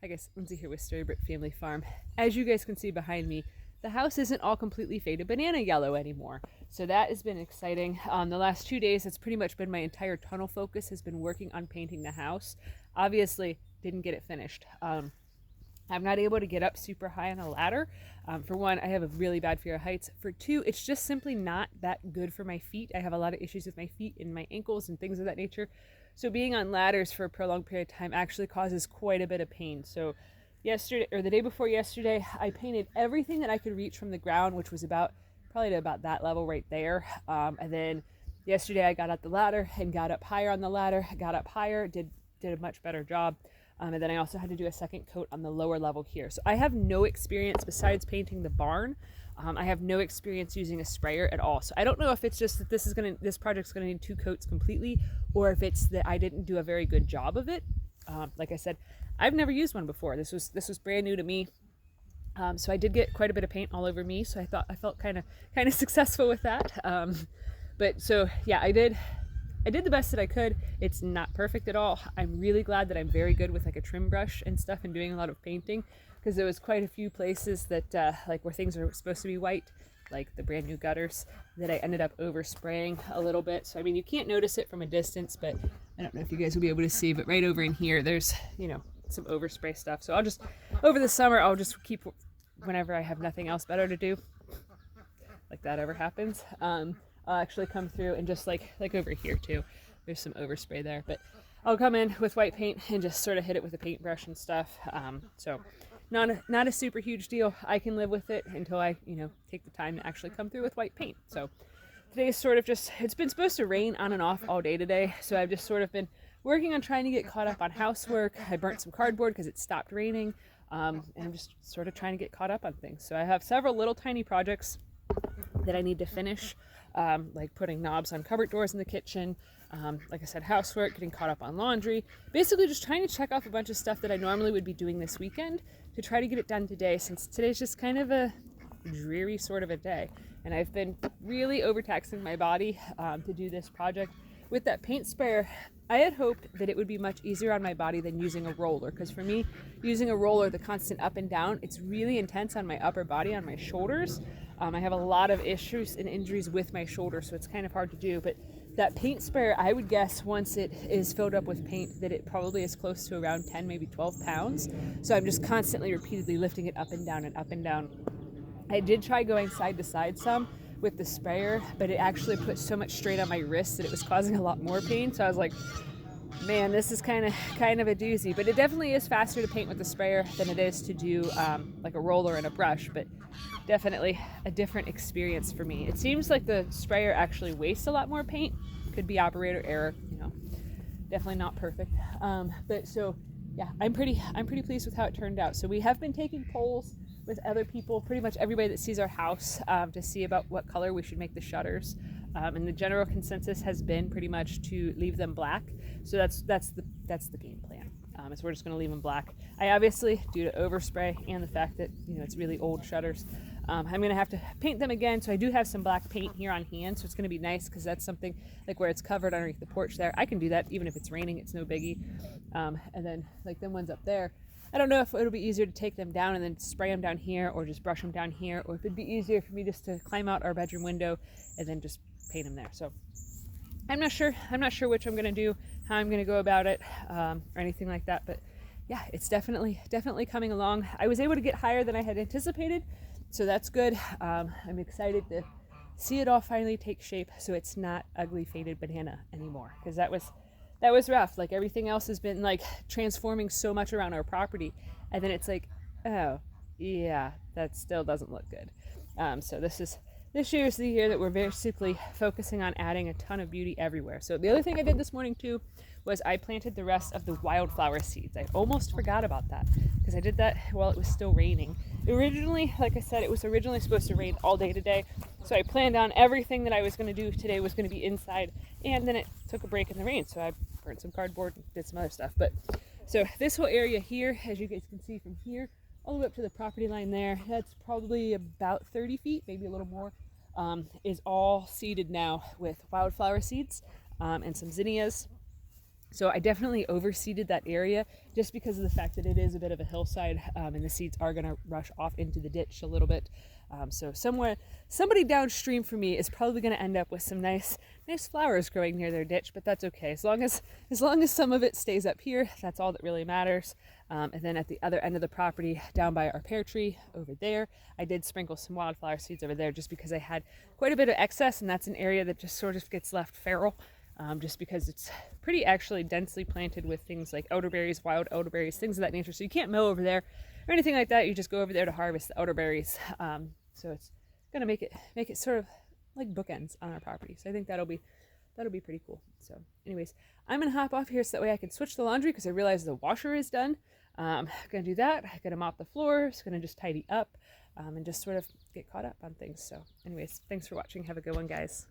Hi guys, Lindsay here with Storybrooke Family Farm. As you guys can see behind me, the house isn't all completely faded banana yellow anymore. So that has been exciting. The last 2 days, it's pretty much been my entire tunnel focus has been working on painting the house. Obviously, didn't get it finished. I'm not able to get up super high on a ladder. For one, I have a really bad fear of heights. For two, it's just simply not that good for my feet. I have a lot of issues with my feet and my ankles and things of that nature. So being on ladders for a prolonged period of time actually causes quite a bit of pain. So yesterday, or the day before yesterday, I painted everything that I could reach from the ground, which was probably to about that level right there. And then yesterday I got up the ladder and got up higher on the ladder, got up higher, did a much better job. And then I also had to do a second coat on the lower level here. So I have no experience besides painting the barn. I have no experience using a sprayer at all. So I don't know if it's just that this project's gonna need 2 coats completely, or if it's that I didn't do a very good job of it. Like I said, I've never used one before. This was brand new to me. So I did get quite a bit of paint all over me. So I felt kind of successful with that. But so yeah, I did the best that I could. It's not perfect at all. I'm really glad that I'm very good with like a trim brush and stuff and doing a lot of painting, because there was quite a few places that like where things are supposed to be white, like the brand new gutters, that I ended up overspraying a little bit. So I mean, you can't notice it from a distance, but I don't know if you guys will be able to see, but right over in here, there's, some overspray stuff. So over the summer, I'll just keep, whenever I have nothing else better to do, like that ever happens, I'll actually come through and just like over here too, there's some overspray there, but I'll come in with white paint and just sort of hit it with a paintbrush and stuff. So not a super huge deal. I can live with it until I, take the time to actually come through with white paint. So today's sort of just, it's been supposed to rain on and off all day today. So I've just sort of been working on trying to get caught up on housework. I burnt some cardboard because it stopped raining. And I'm just sort of trying to get caught up on things. So I have several little tiny projects that I need to finish, like putting knobs on cupboard doors in the kitchen. Like I said, housework, getting caught up on laundry, basically just trying to check off a bunch of stuff that I normally would be doing this weekend to try to get it done today, since today's just kind of a dreary sort of a day. And I've been really overtaxing my body to do this project. With that paint sprayer, I had hoped that it would be much easier on my body than using a roller, because for me, using a roller, the constant up and down, it's really intense on my upper body, on my shoulders. I have a lot of issues and injuries with my shoulders, so it's kind of hard to do. But that paint sprayer, I would guess once it is filled up with paint that it probably is close to around 10, maybe 12 pounds. So I'm just constantly, repeatedly lifting it up and down and up and down. I did try going side to side some with the sprayer, but it actually put so much strain on my wrist that it was causing a lot more pain. So I was like, man, this is kind of a doozy. But it definitely is faster to paint with the sprayer than it is to do like a roller and a brush, but definitely a different experience for me. It seems like the sprayer actually wastes a lot more paint. Could be operator error, definitely not perfect. But so yeah, I'm pretty pleased with how it turned out. So we have been taking polls with other people, pretty much everybody that sees our house, to see about what color we should make the shutters. And the general consensus has been pretty much to leave them black. So that's the game plan. Is we're just going to leave them black. I obviously, due to overspray and the fact that it's really old shutters, I'm going to have to paint them again. So I do have some black paint here on hand. So it's going to be nice, because that's something like where it's covered underneath the porch there. I can do that even if it's raining. It's no biggie. And then like them ones up there, I don't know if it'll be easier to take them down and then spray them down here, or just brush them down here, or if it'd be easier for me just to climb out our bedroom window and then just paint them there. So I'm not sure which I'm going to do, how I'm going to go about it, or anything like that. But yeah, it's definitely coming along. I was able to get higher than I had anticipated, so that's good. I'm excited to see it all finally take shape, so it's not ugly faded banana anymore, because that was rough. Like everything else has been like transforming so much around our property, and then it's like, oh yeah, that still doesn't look good. So this year is the year that we're basically focusing on adding a ton of beauty everywhere. So the other thing I did this morning too was I planted the rest of the wildflower seeds. I almost forgot about that, because I did that while it was still raining. Originally, like I said, it was originally supposed to rain all day today. So I planned on everything that I was going to do today was going to be inside, and then it took a break in the rain. So I burnt some cardboard and did some other stuff. But so this whole area here, as you guys can see from here, all the way up to the property line there, that's probably about 30 feet, maybe a little more, is all seeded now with wildflower seeds and some zinnias. So I definitely overseeded that area just because of the fact that it is a bit of a hillside, and the seeds are going to rush off into the ditch a little bit. So somebody downstream from me is probably going to end up with some nice flowers growing near their ditch, but that's okay. As long as some of it stays up here, that's all that really matters. And then at the other end of the property, down by our pear tree over there, I did sprinkle some wildflower seeds over there just because I had quite a bit of excess, and that's an area that just sort of gets left feral. Just because it's pretty actually densely planted with things like elderberries, wild elderberries, things of that nature. So you can't mow over there or anything like that. You just go over there to harvest the elderberries. So it's gonna make it sort of like bookends on our property. So I think that'll be pretty cool. So anyways, I'm gonna hop off here so that way I can switch the laundry because I realize the washer is done. Gonna do that. I'm gonna mop the floors, gonna just tidy up, and just sort of get caught up on things. So anyways, thanks for watching. Have a good one, guys.